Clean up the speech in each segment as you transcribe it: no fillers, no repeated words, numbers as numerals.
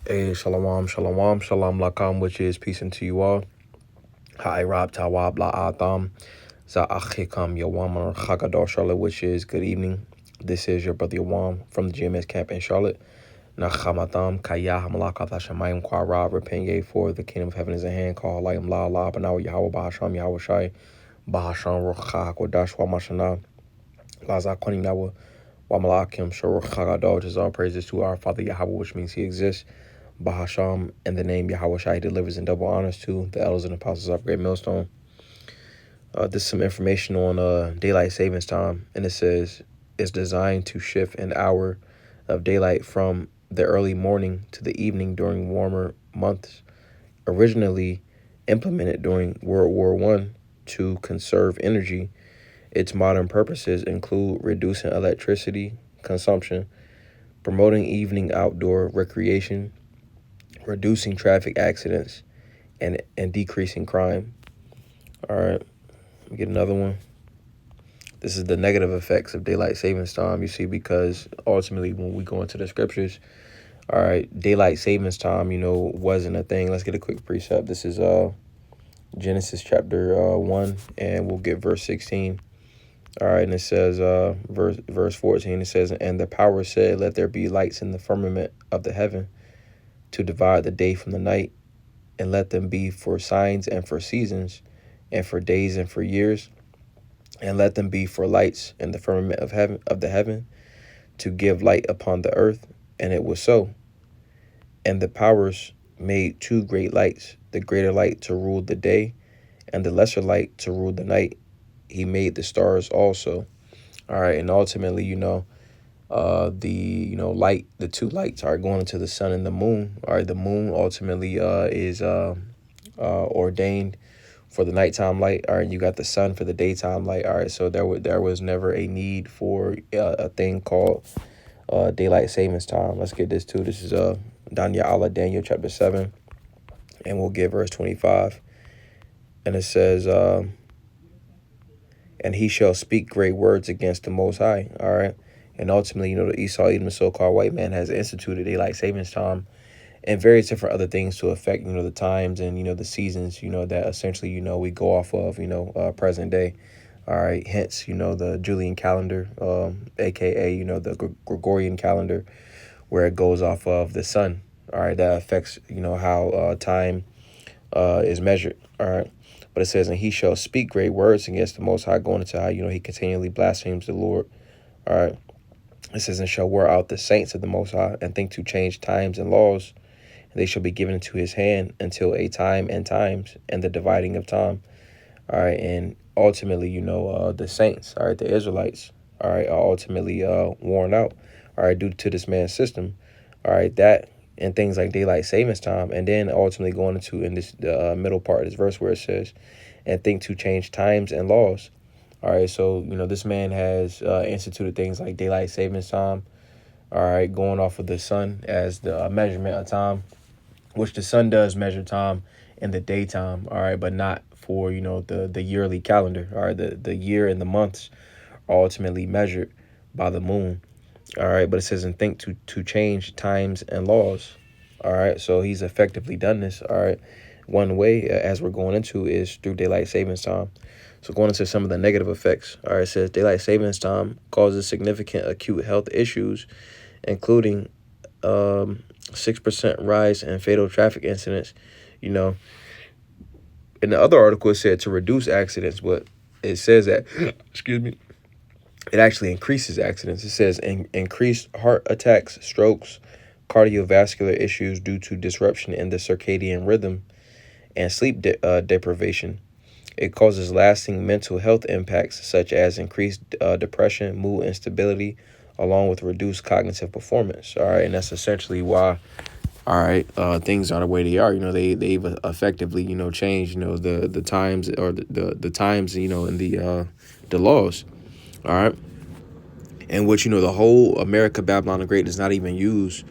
Hey, shalom, shalom, shalom lakam, which is peace unto you all. Hi, Rob Tawab la Atham, Za'achikam Yawam or Chagador Charlotte, which is good evening. This is your brother Yawam from the GMS camp in Charlotte. Nachamatam, Kaya Hamalakat Hashemayim Kwa Rob, repent ye for the kingdom of heaven is at hand, call Layam La La, Banawa Yahweh Bahasham Yahweh Shai, Bahasham Rucha Hakodash Wamashana, Laza Koninawa, Wamalakim Shur Chagador, just all praises to our Father Yahweh, which means he exists. Bahasham, and the name Yahweh Shai delivers in double honors to the elders and apostles of Great Millstone. This is some information on daylight savings time, and it says it's designed to shift an hour of daylight from the early morning to the evening during warmer months. Originally implemented during World War One to conserve energy, its modern purposes include reducing electricity consumption, promoting evening outdoor recreation, reducing traffic accidents, and decreasing crime. All right, let me get another one. This is the negative effects of daylight savings time, you see, because ultimately when we go into the scriptures, all right, daylight savings time, wasn't a thing. Let's get a quick precept. This is Genesis chapter 1, and we'll get verse 16. All right, and it says, verse 14, it says, and the power said, let there be lights in the firmament of the heaven to divide the day from the night, and let them be for signs and for seasons, and for days and for years, and let them be for lights in the firmament of the heaven, to give light upon the earth. And it was so. And the powers made two great lights, the greater light to rule the day, and the lesser light to rule the night. He made the stars also. All right, and ultimately, light, the two lights are going into the sun and the moon. All right, the moon ultimately is ordained for the nighttime light. All right, you got the sun for the daytime light. All right, so there was never a need for a thing called daylight savings time. Let's get this too. This is Daniel chapter 7, and we'll get verse 25. And it says, and he shall speak great words against the Most High. All right. And ultimately, the Esau, even the so-called white man, has instituted daylight savings time and various different other things to affect, the times and, the seasons, that essentially, we go off of, present day. All right. Hence, the Julian calendar, AKA, the Gregorian calendar, where it goes off of the sun. All right. That affects, how time is measured. All right. But it says, and he shall speak great words against the Most High, going into how, he continually blasphemes the Lord. All right. It says, and shall wear out the saints of the Most High, and think to change times and laws. And they shall be given into his hand until a time and times and the dividing of time. All right. And ultimately, the saints, all right, the Israelites, all right, are ultimately worn out, all right, due to this man's system. All right. That and things like daylight savings time, and then ultimately going into in this middle part of this verse where it says, and think to change times and laws. All right, so this man has instituted things like daylight savings time. All right, going off of the sun as the measurement of time, which the sun does measure time in the daytime. All right, but not for the yearly calendar. All right, the year and the months are ultimately measured by the moon. All right, but it says, and think to change times and laws. All right, so he's effectively done this. All right, one way as we're going into is through daylight savings time. So going into some of the negative effects. All right, it says daylight savings time causes significant acute health issues, including 6% rise in fatal traffic incidents. In the other article, it said to reduce accidents, but it says that, excuse me, it actually increases accidents. It says increased heart attacks, strokes, cardiovascular issues due to disruption in the circadian rhythm, and sleep deprivation. It causes lasting mental health impacts such as increased depression, mood instability, along with reduced cognitive performance. All right, and that's essentially why, all right, things are the way they are. They've effectively changed the times or the times in the laws. All right, in which the whole America Babylon the Great does not even use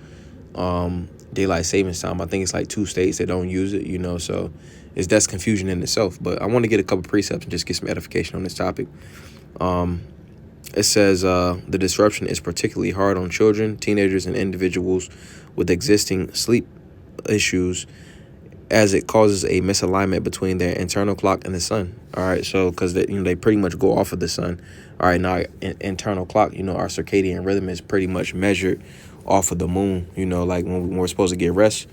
daylight savings time. I think it's like 2 states that don't use it. So that's confusion in itself. But I want to get a couple precepts and just get some edification on this topic. It says the disruption is particularly hard on children, teenagers, and individuals with existing sleep issues as it causes a misalignment between their internal clock and the sun. All right, so because they pretty much go off of the sun. All right, now internal clock, our circadian rhythm is pretty much measured off of the moon. Like when we're supposed to get rest.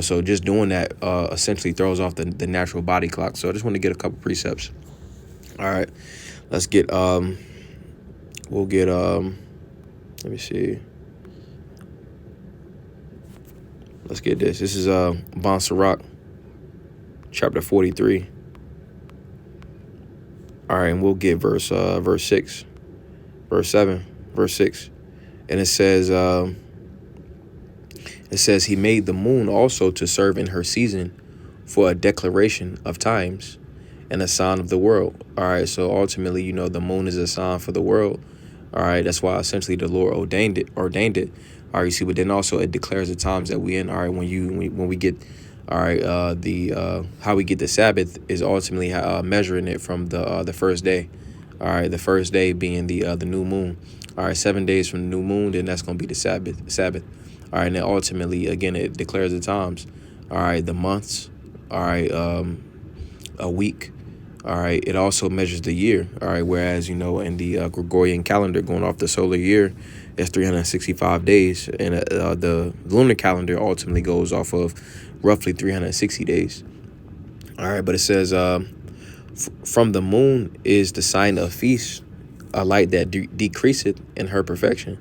So just doing that essentially throws off the natural body clock. So I just want to get a couple precepts. All right, let's get we'll get let me see. Let's get this. This is Bon Sirach, chapter 43. All right, and we'll get verse 6, verse 7, verse 6. And it says he made the moon also to serve in her season for a declaration of times and a sign of the world. All right, so ultimately, the moon is a sign for the world. All right, that's why essentially the Lord ordained it. All right, you see, but then also it declares the times that we in. All right, when we get, all right, how we get the Sabbath is ultimately measuring it from the first day. All right, the first day being the new moon. All right, 7 days from the new moon, then that's gonna be the Sabbath. All right, and then ultimately, again, it declares the times. All right, the months. All right, a week. All right, it also measures the year. All right, whereas, in the Gregorian calendar, going off the solar year, it's 365 days. And the lunar calendar ultimately goes off of roughly 360 days. All right, but it says, from the moon is the sign of feast, a light that decreaseth in her perfection.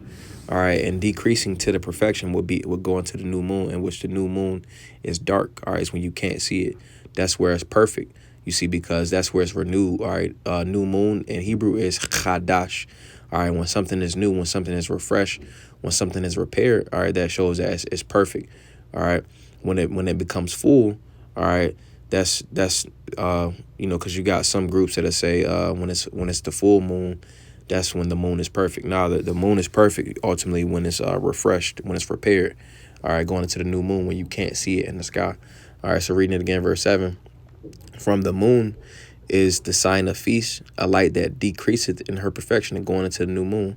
All right, and decreasing to the perfection would go into the new moon, in which the new moon is dark. All right, it's when you can't see it. That's where it's perfect. You see, because that's where it's renewed. All right, new moon in Hebrew is chadash. All right, when something is new, when something is refreshed, when something is repaired, all right, that shows that it's perfect. All right, when it becomes full, all right, that's because you got some groups that say when it's the full moon, that's when the moon is perfect. Now the moon is perfect ultimately when it's refreshed, when it's repaired. All right, going into the new moon when you can't see it in the sky. All right, so reading it again, verse 7. From the moon is the sign of feast, a light that decreaseth in her perfection, and going into the new moon.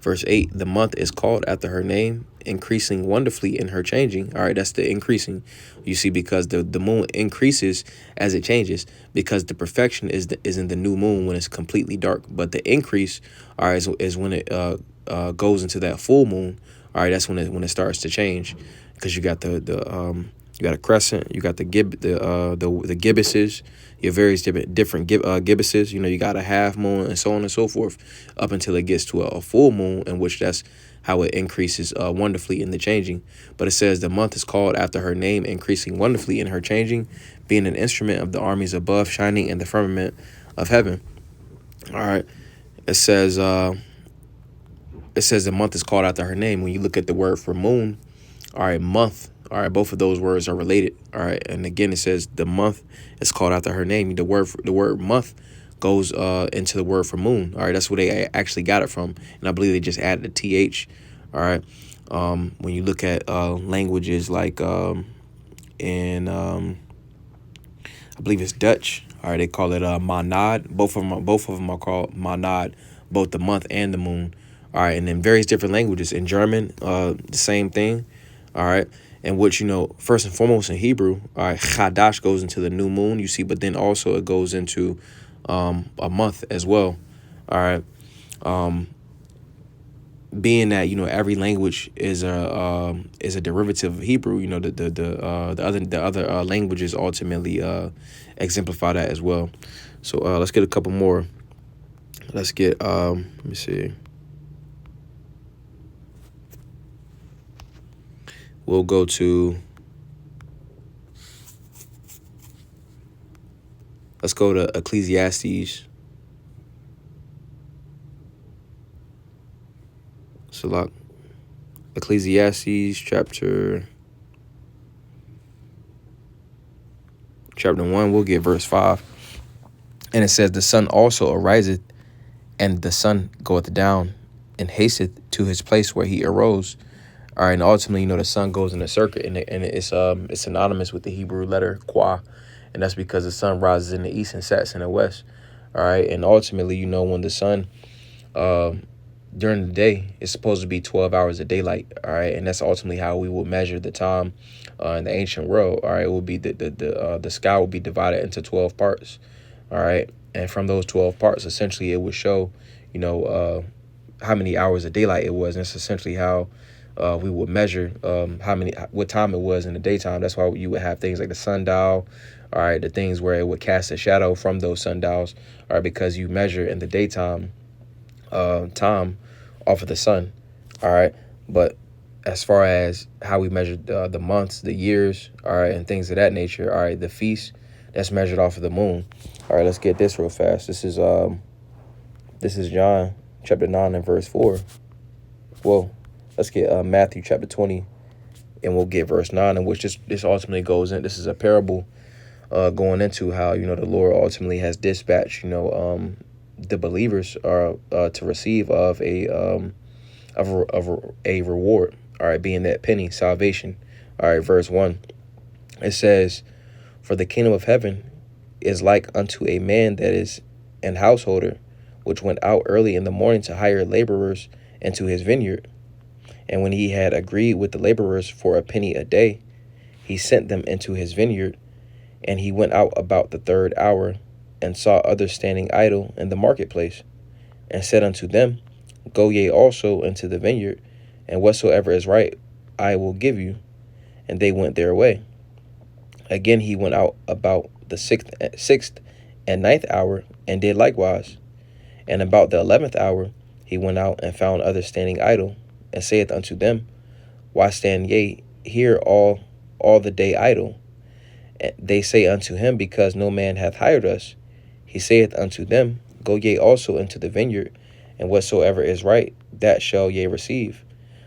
Verse 8, the month is called after her name, increasing wonderfully in her changing. All right, that's the increasing. You see, because the moon increases as it changes, because the perfection is in the new moon when it's completely dark. But the increase, all right, is when it goes into that full moon. All right, that's when it starts to change, because you got you got a crescent, you got the gibbuses, your various different gibbuses. You got a half moon and so on and so forth, up until it gets to a full moon, in which that's how it increases wonderfully in the changing. But it says the month is called after her name, increasing wonderfully in her changing, being an instrument of the armies above, shining in the firmament of heaven. All right, it says the month is called after her name. When you look at the word for moon, all right, month. All right, both of those words are related. All right, and again, it says the month is called after her name. The word month goes into the word for moon. All right, that's where they actually got it from, and I believe they just added a th. All right, when you look at languages like in I believe it's Dutch. All right, they call it maanad. Both of them are called maanad, both the month and the moon. All right, and in various different languages. In German, the same thing. All right. And which, first and foremost in Hebrew, all right, Chadash goes into the new moon, you see, but then also it goes into a month as well. All right. Being that, every language is a derivative of Hebrew, the other languages ultimately exemplify that as well. So let's get a couple more. Let's get let me see. We'll go to, let's go to Ecclesiastes. So Ecclesiastes chapter 1, we'll get verse 5. And it says, the sun also ariseth, and the sun goeth down, and hasteth to his place where he arose. All right, and ultimately, the sun goes in a circuit, and it's synonymous with the Hebrew letter qua, and that's because the sun rises in the east and sets in the west. All right, and ultimately, when the sun during the day, it's supposed to be 12 hours of daylight, all right? And that's ultimately how we will measure the time in the ancient world, all right? It will be the sky will be divided into 12 parts, all right? And from those 12 parts, essentially, it would show, how many hours of daylight it was. And it's essentially how we would measure what time it was in the daytime. That's why you would have things like the sundial, all right, the things where it would cast a shadow from those sundials, all right, because you measure in the daytime time off of the sun, all right. But as far as how we measure the months, the years, all right, and things of that nature, all right, the feast, that's measured off of the moon. All right, let's get this real fast. This is John chapter 9 and verse 4. Well, let's get Matthew chapter 20, and we'll get verse 9, in which this ultimately goes in. This is a parable going into how, the Lord ultimately has dispatched, the believers are to receive of a reward, all right, being that penny, salvation. All right, verse 1, it says, "For the kingdom of heaven is like unto a man that is an householder, which went out early in the morning to hire laborers into his vineyard. And when he had agreed with the laborers for a penny a day, he sent them into his vineyard. And he went out about the third hour, and saw others standing idle in the marketplace, and said unto them, Go ye also into the vineyard, and whatsoever is right I will give you. And they went their way. Again he went out about the sixth and ninth hour, and did likewise. And about the 11th hour he went out, and found others standing idle, and saith unto them, Why stand ye here all the day idle? They say unto him, Because no man hath hired us. He saith unto them, Go ye also into the vineyard, and whatsoever is right, that shall ye receive.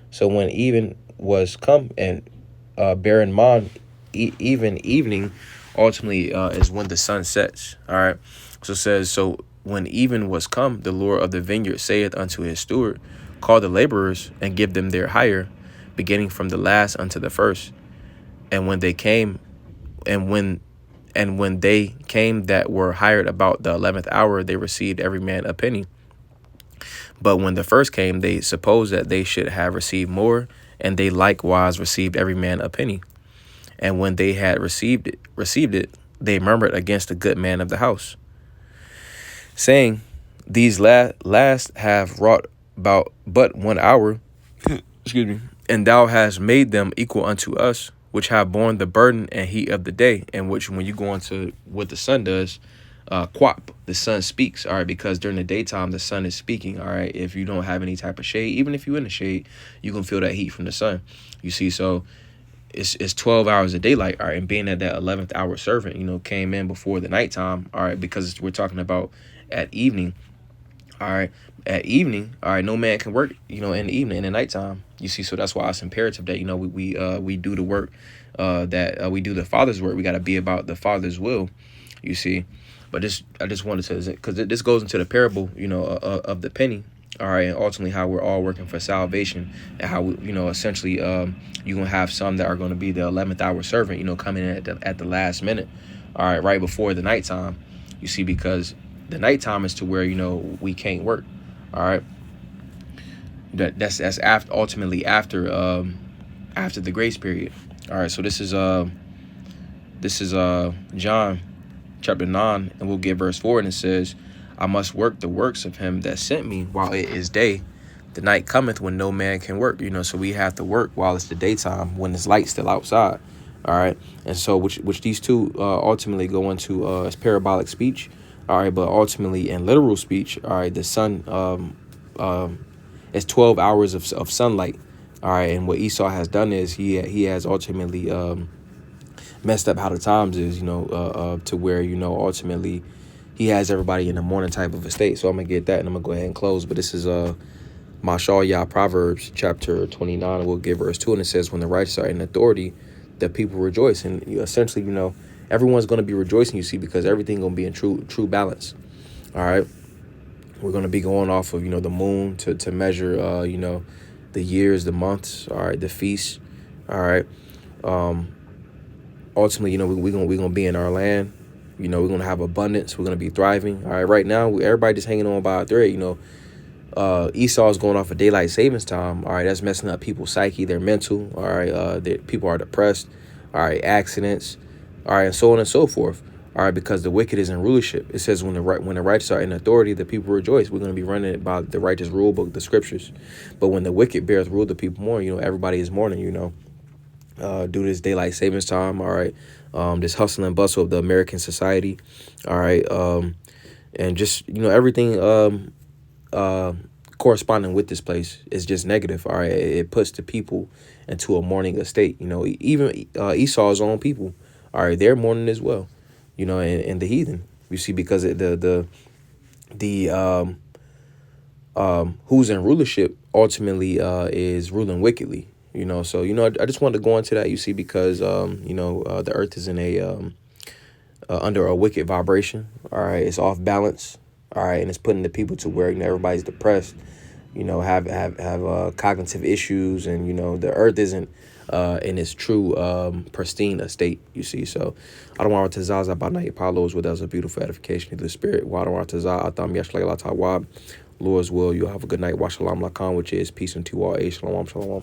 So when even was come, and bear in mind, even evening ultimately is when the sun sets. All right. So it says, so when even was come, the Lord of the vineyard saith unto his steward, Call the laborers, and give them their hire, beginning from the last unto the first. And when they came, and when they came that were hired about the 11th hour, they received every man a penny. But when the first came, they supposed that they should have received more, and they likewise received every man a penny. And when they had received it, they murmured against the good man of the house, saying, These last have wrought about but 1 hour, excuse me, and thou hast made them equal unto us, which have borne the burden and heat of the day. And which, when you go into what the sun does, quap, the sun speaks, all right, because during the daytime the sun is speaking, all right. If you don't have any type of shade, even if you're in the shade, you can feel that heat from the sun, you see. So it's 12 hours of daylight, all right. And being that 11th hour servant, came in before the nighttime, all right, because we're talking about at evening, all right. At evening, all right, no man can work, in the evening, in the nighttime, you see. So that's why it's imperative that, we do the work, that we do the Father's work. We got to be about the Father's will, you see. But I just wanted to, because this goes into the parable, of the penny, all right, and ultimately how we're all working for salvation, and how we, essentially, you're gonna have some that are going to be the 11th hour servant, coming in at the last minute, all right, right before the nighttime, you see, because the nighttime is to where we can't work, all right. That's after, ultimately after the grace period, all right. So this is John chapter 9, and we'll get verse 4, and it says, I must work the works of him that sent me while it is day. The night cometh when no man can work. So we have to work while it's the daytime, when there's light still outside. All right. And so which these two ultimately go into as parabolic speech. All right. But ultimately in literal speech, all right, the sun is 12 hours of sunlight. All right. And what Esau has done is he has ultimately messed up how the times is, to where, ultimately he has everybody in the morning type of a state. So I'm going to get that, and I'm going to go ahead and close. But this is Mashal Proverbs chapter 29, and we'll give verse 2. And it says, when the righteous are in authority, the people rejoice. And essentially, everyone's going to be rejoicing, you see, because everything going to be in true balance. All right. We're going to be going off of, the moon to measure, the years, the months, all right, the feasts. All right. Ultimately, we're gonna be in our land. We're gonna have abundance. We're gonna be thriving. All right. Right now, everybody just hanging on by a thread. Esau is going off of daylight savings time. All right, that's messing up people's psyche, their mental. All right, people are depressed. All right, accidents. All right, and so on and so forth. All right, because the wicked is in rulership. It says when the righteous are in authority, the people rejoice. We're going to be running it by the righteous rule book, the scriptures. But when the wicked beareth rule, the people mourn. Everybody is mourning. Due to this daylight savings time. All right, this hustle and bustle of the American society. All right, and just everything. Corresponding with this place is just negative. All right, it puts the people into a mourning state. Even Esau's own people, all right, they're mourning as well. And the heathen, you see, because the who's in rulership ultimately is ruling wickedly. So I just wanted to go into that. You see, because the earth is in a under a wicked vibration. All right, it's off balance. All right, and it's putting the people to where everybody's depressed. Have cognitive issues, and the earth isn't in its true pristine estate. You see, so I don't want to zaza banai palos. That was a beautiful edification of the spirit. Lord's will. You'll have a good night. Wa shalom lakam, which is peace unto all. Shalom, shalom.